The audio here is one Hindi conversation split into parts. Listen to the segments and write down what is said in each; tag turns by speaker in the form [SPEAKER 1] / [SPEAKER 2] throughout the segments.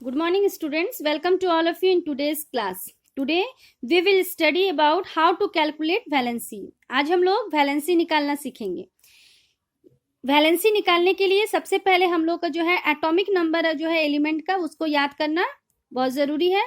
[SPEAKER 1] Good morning students, welcome to all of you in today's class. Today we will study about how to calculate valency. आज हम लोग वैलेंसी निकालना सीखेंगे. वैलेंसी निकालने के लिए सबसे पहले हम लोग का जो है एटॉमिक नंबर जो है एलिमेंट का उसको याद करना बहुत जरूरी है.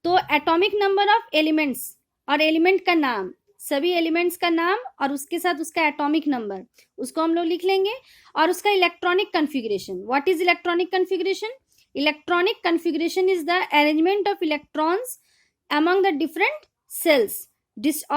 [SPEAKER 1] तो एटॉमिक नंबर ऑफ एलिमेंट्स और एलिमेंट का नाम, सभी एलिमेंट्स का नाम और उसके साथ उसका एटॉमिक नंबर, उसको हम लोग लिख लेंगे. और उसका electronic configuration. What is electronic configuration? Electronic configuration is the arrangement of electrons among the different cells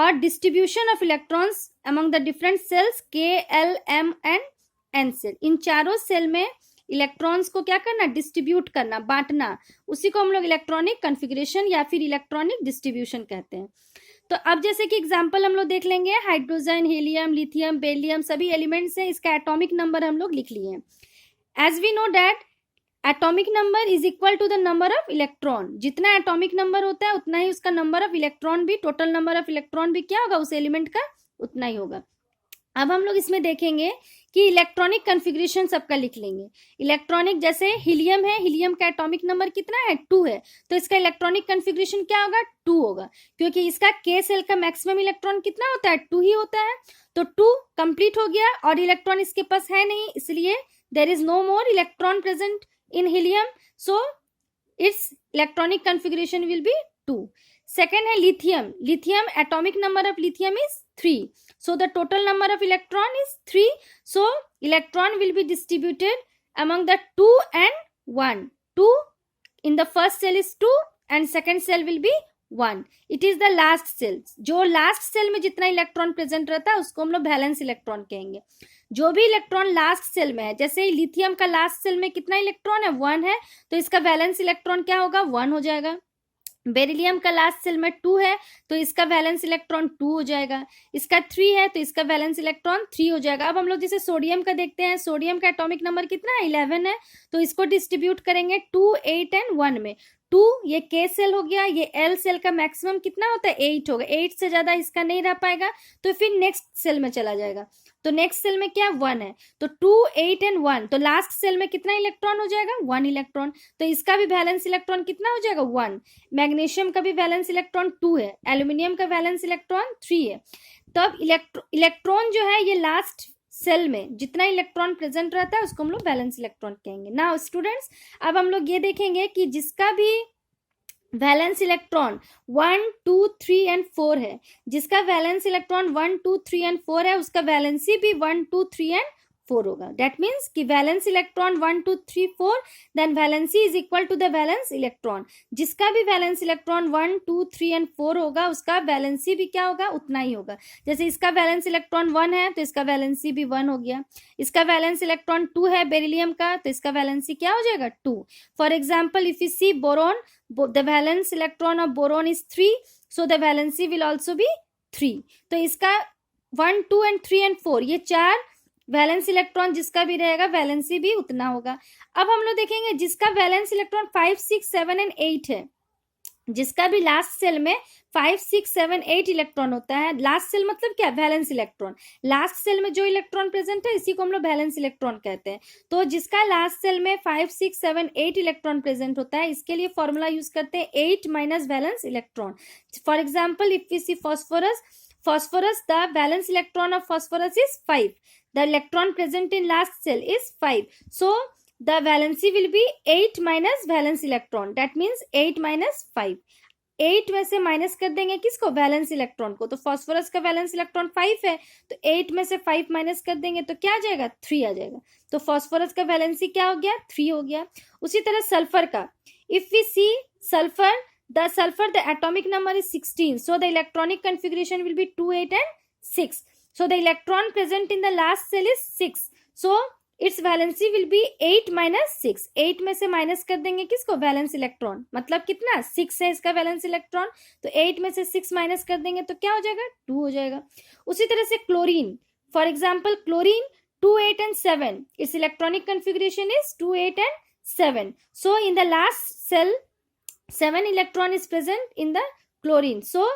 [SPEAKER 1] or distribution of electrons among the different cells K, L, M and N cell. इन चारों सेल में इलेक्ट्रॉन्स को क्या करना? डिस्ट्रीब्यूट करना, बांटना. उसी को हम लोग इलेक्ट्रॉनिक कन्फिगरेशन या फिर इलेक्ट्रॉनिक डिस्ट्रीब्यूशन कहते हैं. तो अब जैसे कि एग्जांपल हम लोग देख लेंगे. हाइड्रोजन, हीलियम, लिथियम, बेरिलियम सभी एलिमेंट्स हैं. इसका एटॉमिक नंबर हम लोग लिख लिए. As we know that atomic number is equal to the number of electron. जितना एटॉमिक नंबर होता है उतना ही उसका नंबर ऑफ इलेक्ट्रॉन भी, टोटल नंबर ऑफ इलेक्ट्रॉन भी क्या होगा? उस एलिमेंट का उतना ही होगा. अब हम लोग इसमें देखेंगे कि इलेक्ट्रॉनिक कन्फिगरेशन सबका लिख लेंगे. इलेक्ट्रॉनिक जैसे हीलियम है, हीलियम का एटॉमिक नंबर कितना है? 2 है. तो इसका इलेक्ट्रॉनिक कन्फिगरेशन क्या होगा? 2 होगा, क्योंकि इसका के सेल का मैक्सिमम इलेक्ट्रॉन कितना होता है? 2 ही होता है. तो 2 कंप्लीट हो गया और इलेक्ट्रॉन इसके पास है नहीं, इसलिए there is no more electron present in helium, so its electronic configuration will be 2. Second है lithium. Lithium atomic number of lithium is 3, so the total number of electron is 3, so electron will be distributed among the 2 and 1. 2 in the first cell is 2 and second cell will be 1. It is the last cell. जो last cell में जितना इलेक्ट्रॉन प्रेजेंट रहता है उसको हम लोग वैलेंस इलेक्ट्रॉन कहेंगे. जो भी इलेक्ट्रॉन लास्ट सेल में है, जैसे लिथियम का लास्ट सेल में कितना इलेक्ट्रॉन है? 1 है, तो इसका वैलेंस इलेक्ट्रॉन क्या होगा? 1 हो जाएगा. बेरिलियम का लास्ट सेल में 2 है, तो इसका वैलेंस इलेक्ट्रॉन 2 हो जाएगा. इसका 3 है, तो इसका वैलेंस इलेक्ट्रॉन 3 हो जाएगा. अब हम लोग जैसे सोडियम का देखते हैं. सोडियम का एटॉमिक नंबर कितना है? 11 है. तो इसको डिस्ट्रीब्यूट करेंगे 2, 8 एंड 1 में. 2 ये के सेल हो गया. ये एल सेल का मैक्सिमम कितना होता है? 8 होगा. 8 से ज्यादा इसका नहीं रह पाएगा, तो फिर नेक्स्ट सेल में चला जाएगा. तो नेक्स्ट सेल में क्या? 1 है. तो 2, 8 एंड 1. तो लास्ट सेल में कितना इलेक्ट्रॉन हो जाएगा? 1 इलेक्ट्रॉन. तो इसका भी वैलेंस इलेक्ट्रॉन कितना हो जाएगा? 1. मैग्नीशियम का भी वैलेंस इलेक्ट्रॉन 2 है. एल्यूमिनियम का वैलेंस इलेक्ट्रॉन 3 है. तो अब इलेक्ट्रॉन जो है ये लास्ट सेल में जितना इलेक्ट्रॉन प्रेजेंट रहता है उसको हम लोग वैलेंस इलेक्ट्रॉन कहेंगे. नाउ स्टूडेंट्स, अब हम लोग ये देखेंगे कि जिसका भी वैलेंस इलेक्ट्रॉन 1, 2, 3 एंड 4 है, जिसका वैलेंस इलेक्ट्रॉन 1, 2, 3 एंड 4 है, उसका वैलेंसी भी 1, 2, 3 एंड 4 होगा. दैट मीन्स कि valence electron 1, 2, 3, 4, then valency is equal to the valence electron. जिसका भी वैलेंस इलेक्ट्रॉन 1, 2, 3 एंड 4 होगा उसका वैलेंसी भी क्या होगा? उतना ही होगा. जैसे इसका वैलेंस इलेक्ट्रॉन 1 है, तो इसका वैलेंसी भी 1 हो गया. इसका वैलेंस इलेक्ट्रॉन 2 है बेरिलियम का, तो इसका वैलेंसी क्या हो जाएगा? 2. For example, if you see boron, the valence electron of boron is 3, so the valency will also be 3. तो इसका 1, 2 and 3 and 4 ये 4 वैलेंस इलेक्ट्रॉन जिसका भी रहेगा वैलेंसी भी उतना होगा. अब हम लोग देखेंगे जिसका वैलेंस इलेक्ट्रॉन 5, 6, 7 एंड 8 है, जिसका भी लास्ट सेल में 5, 6, 7, 8 इलेक्ट्रॉन होता है. लास्ट सेल मतलब क्या? Valence electron. लास्ट सेल में जो इलेक्ट्रॉन प्रेजेंट है इसी को हम लोग वैलेंस इलेक्ट्रॉन कहते हैं. तो जिसका लास्ट सेल में 5, 6, 7, 8 इलेक्ट्रॉन प्रेजेंट होता है, इसके लिए फॉर्मूला यूज करते हैं 8 minus valence electron. For example, if we see phosphorus, the valence electron of phosphorus is 5. The electron present in last cell is 5. So the valency will be 8 minus valence electron. That means 8 minus 5. 8 में से माइनस कर देंगे किसको? वैलेंस इलेक्ट्रॉन को. तो फॉस्फोरस का वैलेंस इलेक्ट्रॉन 5 है, तो 8 में से 5 माइनस कर देंगे तो क्या आ जाएगा? 3 आ जाएगा. तो फॉस्फोरस का वैलेंसी क्या हो गया? 3 हो गया. उसी तरह सल्फर का, if we see sulphur, the atomic number is 16, so the electronic configuration will be 2, 8 and 6. So the electron present in the last cell is 6, so its valency will be 8 minus 6. 8 में से माइनस कर देंगे किसको? Valence electron. मतलब कितना? 6 है इसका वैलेंस इलेक्ट्रॉन, तो 8 में से 6 माइनस कर देंगे तो क्या हो जाएगा? 2 हो जाएगा. उसी तरह से chlorine, for example chlorine 2, 8 and 7, its electronic configuration is 2, 8 and 7. So in the last cell 7 electron is present in the chlorine, so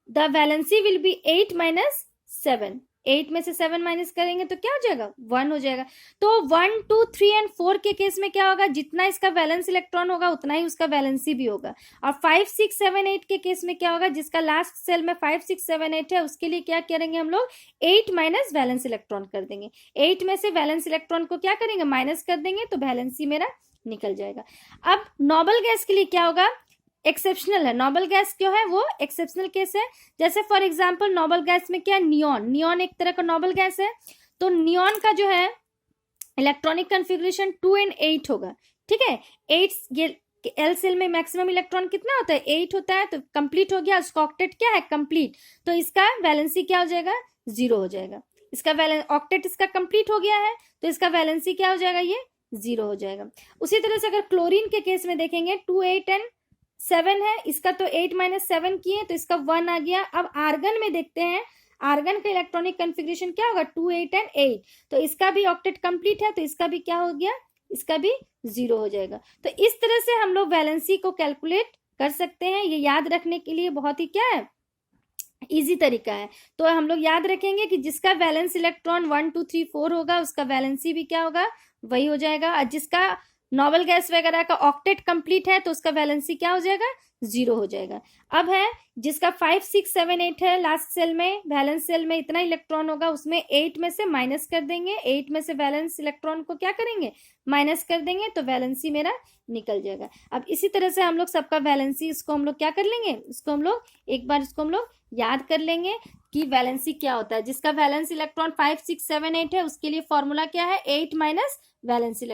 [SPEAKER 1] the valency will be 8 minus 7. 8 में से 7 माइनस करेंगे तो क्या हो जाएगा, 1 हो जाएगा। तो 1, 2, 3 एंड 4 के केस में क्या होगा, जितना इसका वैलेंस इलेक्ट्रॉन होगा उतना ही उसका वैलेंसी भी होगा। और 5, 6, 7, 8 के केस में क्या होगा, जिसका लास्ट सेल में 5, 6, 7, 8 है, उसके लिए क्या करेंगे हम लोग, 8 माइनस वैलेंस इलेक्ट्रॉन कर देंगे। 8 में से वैलेंस इलेक्ट्रॉन को क्या करेंगे, माइनस कर देंगे, तो वैलेंसी मेरा निकल जाएगा। अब नोबल गैस के लिए क्या होगा, एक्सेप्शनल है। नोबल गैस क्यों है, वो एक्सेप्शनल केस है। जैसे फॉर एग्जांपल नोबल गैस में क्या, नियॉन, नियॉन एक तरह का नोबल गैस है। तो नियॉन का जो है इलेक्ट्रॉनिक कॉन्फ़िगरेशन 2 and 8 होगा, ठीक है। 8 ये एल सेल में मैक्सिमम इलेक्ट्रॉन कितना होता है, 8 होता है, तो कंप्लीट हो गया, उसका ऑक्टेट क्या है, कंप्लीट। तो इसका वैलेंसी क्या हो जाएगा, 0 हो जाएगा। इसका ऑक्टेट इसका कंप्लीट हो गया है, तो इसका वैलेंसी क्या हो जाएगा, ये 0 हो जाएगा। उसी तरह से अगर क्लोरीन के केस में देखेंगे 2, 8 and 7 है, इसका तो 8 माइनस 7 किए तो इसका 1 आ गया। अब आर्गन में देखते हैं, आर्गन का इलेक्ट्रॉनिक कॉन्फ़िगरेशन क्या होगा, 2, 8 and 8, तो इसका भी ऑक्टेट कंप्लीट है, तो इसका भी क्या हो गया, इसका भी 0 हो जाएगा। तो इस तरह से हम लोग वैलेंसी को कैलकुलेट कर सकते हैं। ये याद रखने के लिए बहुत ही क्या है, इजी तरीका है। तो हम लोग याद रखेंगे कि जिसका वैलेंस इलेक्ट्रॉन 1, 2, 3, 4 होगा, उसका वैलेंसी भी क्या होगा, वही हो जाएगा। और जिसका नोबल गैस वगैरह का ऑक्टेट कंप्लीट है, तो उसका वैलेंसी क्या हो जाएगा, 0 हो जाएगा। अब है जिसका 5, 6, 7, 8 है, लास्ट सेल में, वैलेंस सेल में इतना इलेक्ट्रॉन होगा, उसमें 8 में से माइनस कर देंगे, 8 में से वैलेंस इलेक्ट्रॉन को क्या करेंगे, माइनस कर देंगे, तो वैलेंसी मेरा निकल जाएगा। अब इसी तरह से हम लोग सबका वैलेंसी, इसको हम लोग क्या कर लेंगे, इसको हम लोग एक बार इसको हम लोग याद कर लेंगे कि वैलेंसी क्या होता है। जिसका वैलेंस इलेक्ट्रॉन 5, 6, 7, 8 है, उसके लिए फॉर्मूला क्या है, 8 माइनस वैलेंस इलेक्ट्रॉन।